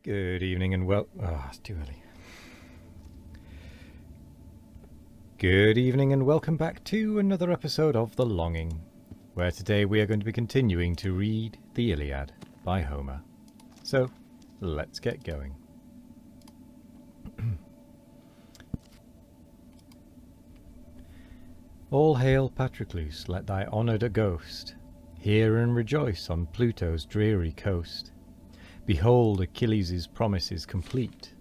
Good evening and it's too early. Good evening and welcome back to another episode of The Longing, where today we are going to be continuing to read the Iliad by Homer. So, let's get going. All hail Patroclus, let thy honoured ghost hear and rejoice on Pluto's dreary coast. Behold Achilles' promises complete,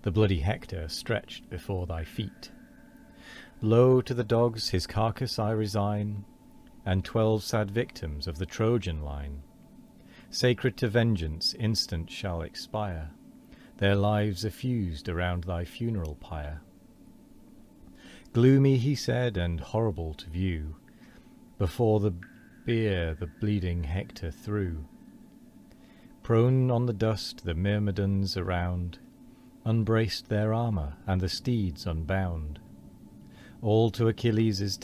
the bloody Hector stretched before thy feet. Lo, to the dogs his carcass I resign, and 12 sad victims of the Trojan line. Sacred to vengeance instant shall expire, their lives effused around thy funeral pyre. Gloomy he said, and horrible to view, before the bier the bleeding Hector threw. Prone on the dust the Myrmidons around unbraced their armour, and the steeds unbound. All to Achilles'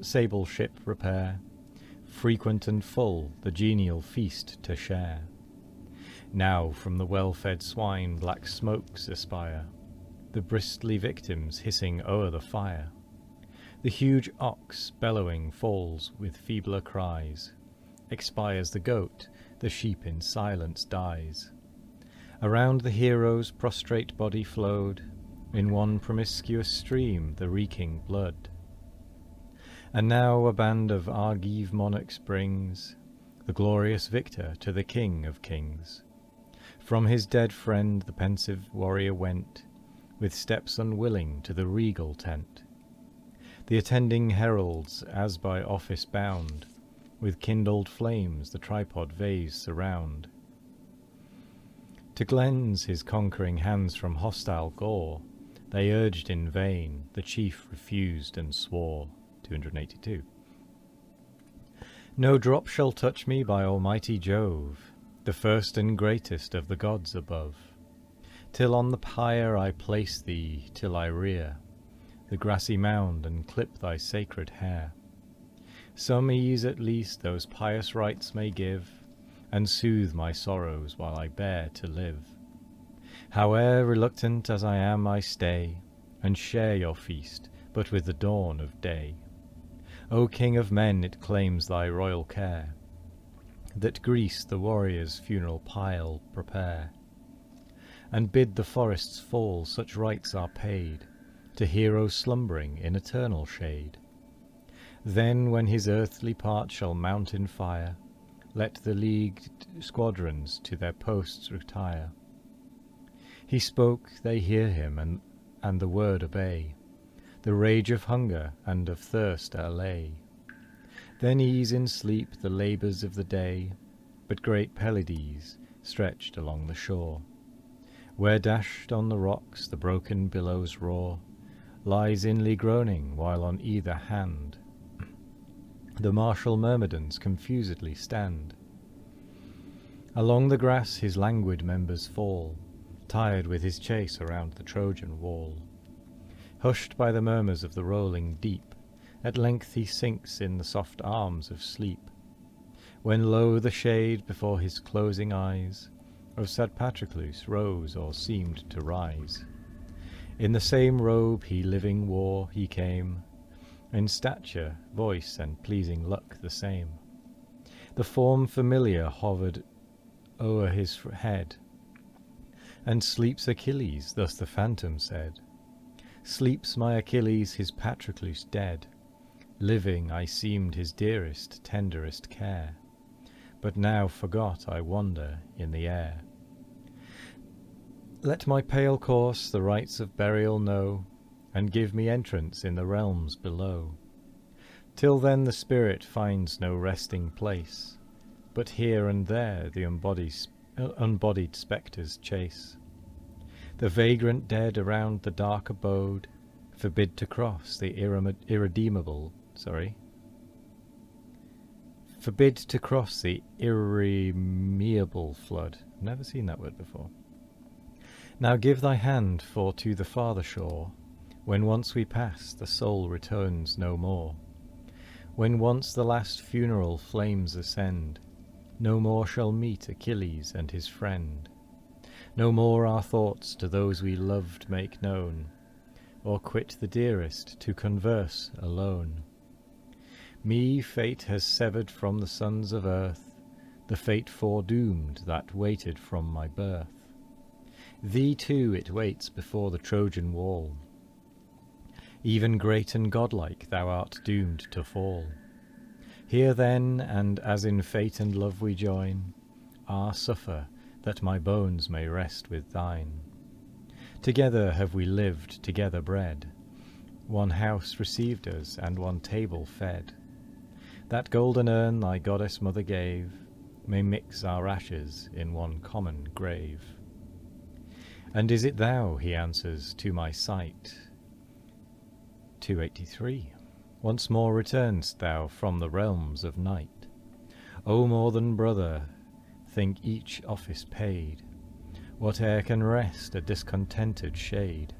sable ship repair, frequent and full the genial feast to share. Now from the well-fed swine black smokes aspire, the bristly victims hissing o'er the fire. The huge ox bellowing falls with feebler cries, expires the goat, the sheep in silence dies. Around the hero's prostrate body flowed, in one promiscuous stream, the reeking blood. And now a band of Argive monarchs brings the glorious victor to the King of Kings. From his dead friend the pensive warrior went, with steps unwilling to the regal tent. The attending heralds, as by office bound, with kindled flames the tripod vase surround. To cleanse his conquering hands from hostile gore, they urged in vain, the chief refused and swore. 282. No drop shall touch me by almighty Jove, the first and greatest of the gods above, till on the pyre I place thee, till I rear the grassy mound and clip thy sacred hair. Some ease at least those pious rites may give, and soothe my sorrows while I bear to live. Howe'er reluctant as I am, I stay, and share your feast, but with the dawn of day. O King of men, it claims thy royal care, that Greece the warrior's funeral pile prepare, and bid the forests fall such rites are paid, to heroes slumbering in eternal shade. Then when his earthly part shall mount in fire, let the leagued squadrons to their posts retire. He spoke, they hear him, and the word obey, the rage of hunger and of thirst allay. Then ease in sleep the labours of the day, but great Pelides stretched along the shore, where dashed on the rocks the broken billows roar, lies inly groaning, while on either hand the martial Myrmidons confusedly stand. Along the grass his languid members fall, tired with his chase around the Trojan wall. Hushed by the murmurs of the rolling deep, at length he sinks in the soft arms of sleep, when lo, the shade before his closing eyes of sad Patroclus rose or seemed to rise. In the same robe he living wore he came, in stature, voice, and pleasing look the same. The form familiar hovered o'er his head, and sleeps Achilles, thus the phantom said. Sleeps my Achilles, his Patroclus dead. Living I seemed his dearest, tenderest care, but now forgot I wander in the air. Let my pale corse the rites of burial know, and give me entrance in the realms below. Till then the spirit finds no resting place, but here and there the unbodied spectres chase. The vagrant dead around the dark abode forbid to cross the forbid to cross the irremeable flood. Never seen that word before. Now give thy hand for to the farther shore, when once we pass the soul returns no more. When once the last funeral flames ascend, no more shall meet Achilles and his friend. No more our thoughts to those we loved make known, or quit the dearest to converse alone. Me fate has severed from the sons of earth, the fate foredoomed that waited from my birth. Thee too it waits before the Trojan wall. Even great and godlike thou art doomed to fall. Here then, and as in fate and love we join, suffer, that my bones may rest with thine. Together have we lived, together bred, one house received us, and one table fed. That golden urn thy goddess mother gave may mix our ashes in one common grave. And is it thou, he answers, to my sight? 283. Once more return'st thou from the realms of night. O more than brother, think each office paid, whate'er can rest a discontented shade.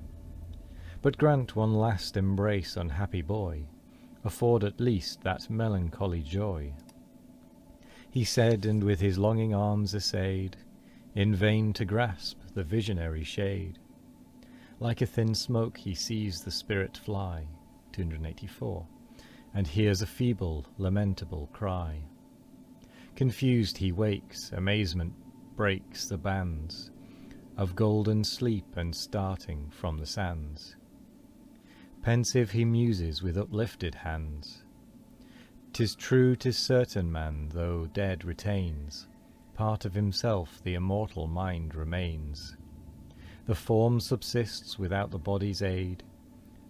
But grant one last embrace, unhappy boy, afford at least that melancholy joy. He said, and with his longing arms essayed in vain to grasp the visionary shade. Like a thin smoke he sees the spirit fly, 284, and hears a feeble, lamentable cry. Confused he wakes, amazement breaks the bands of golden sleep, and starting from the sands, pensive he muses with uplifted hands. 'Tis true, 'tis certain, man, though dead, retains part of himself, the immortal mind remains. The form subsists without the body's aid,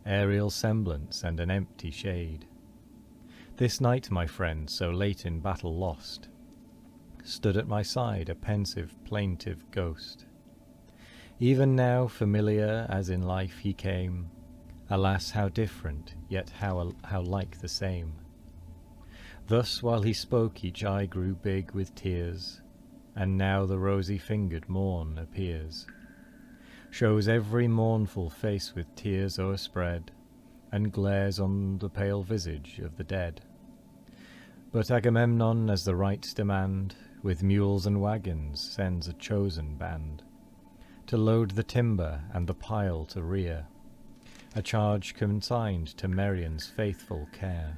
aerial semblance and an empty shade. This night, my friend, so late in battle lost, stood at my side a pensive, plaintive ghost. Even now, familiar as in life he came, alas, how different, yet how like the same. Thus while he spoke each eye grew big with tears, and now the rosy-fingered morn appears, shows every mournful face with tears o'erspread, and glares on the pale visage of the dead. But Agamemnon, as the rites demand, with mules and wagons sends a chosen band, to load the timber and the pile to rear, a charge consigned to Meryon's faithful care.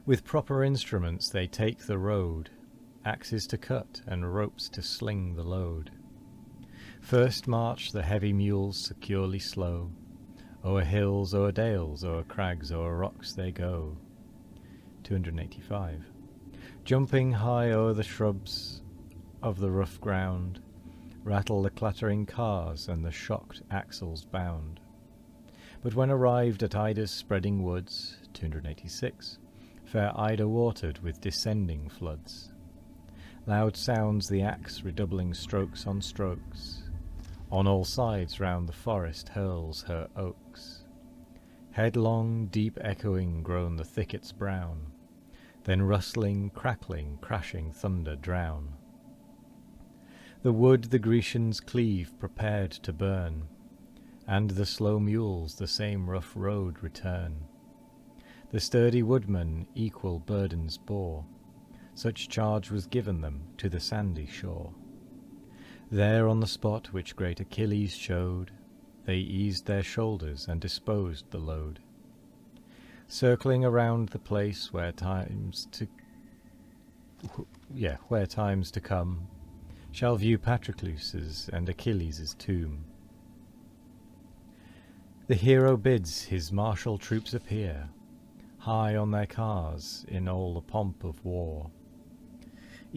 With proper instruments they take the road, axes to cut and ropes to sling the load. First march the heavy mules securely slow, o'er hills, o'er dales, o'er crags, o'er rocks they go. 285. Jumping high o'er the shrubs of the rough ground, rattle the clattering cars and the shocked axles bound. But when arrived at Ida's spreading woods, 286, fair Ida watered with descending floods. Loud sounds the axe redoubling strokes on strokes, on all sides round the forest hurls her oaks. Headlong, deep echoing groan the thickets brown, then rustling, crackling, crashing thunder drown. The wood the Grecians cleave prepared to burn, and the slow mules the same rough road return. The sturdy woodmen equal burdens bore, such charge was given them to the sandy shore. There on the spot which great Achilles showed, they eased their shoulders and disposed the load. Circling around the place where times to come shall view Patroclus's and Achilles' tomb. The hero bids his martial troops appear, high on their cars in all the pomp of war.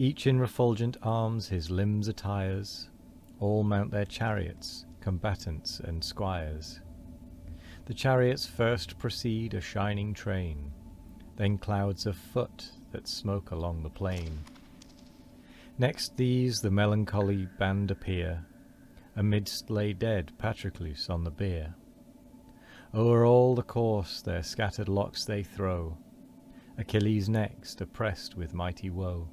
Each in refulgent arms his limbs attires, all mount their chariots, combatants and squires. The chariots first proceed a shining train, then clouds of foot that smoke along the plain. Next these the melancholy band appear, amidst lay dead Patroclus on the bier. O'er all the course their scattered locks they throw, Achilles next, oppressed with mighty woe.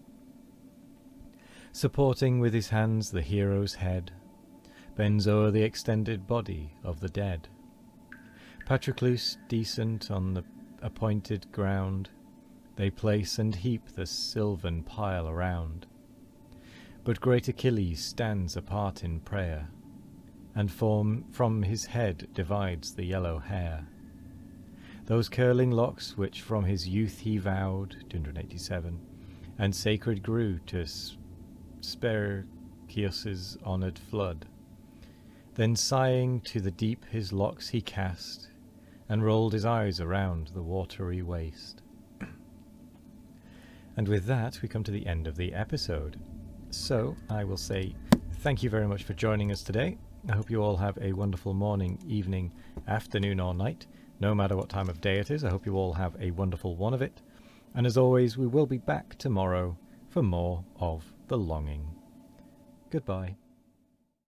Supporting with his hands the hero's head, bends o'er the extended body of the dead. Patroclus decent on the appointed ground, they place and heap the sylvan pile around. But great Achilles stands apart in prayer, and from his head divides the yellow hair. Those curling locks which from his youth he vowed, 287, and sacred grew to Spercheius's honoured flood. Then sighing to the deep his locks he cast, and rolled his eyes around the watery waste. And with that we come to the end of the episode. So I will say thank you very much for joining us today. I hope you all have a wonderful morning, evening, afternoon or night. No matter what time of day it is, I hope you all have a wonderful one of it. And as always, we will be back tomorrow for more of The Longing. Goodbye.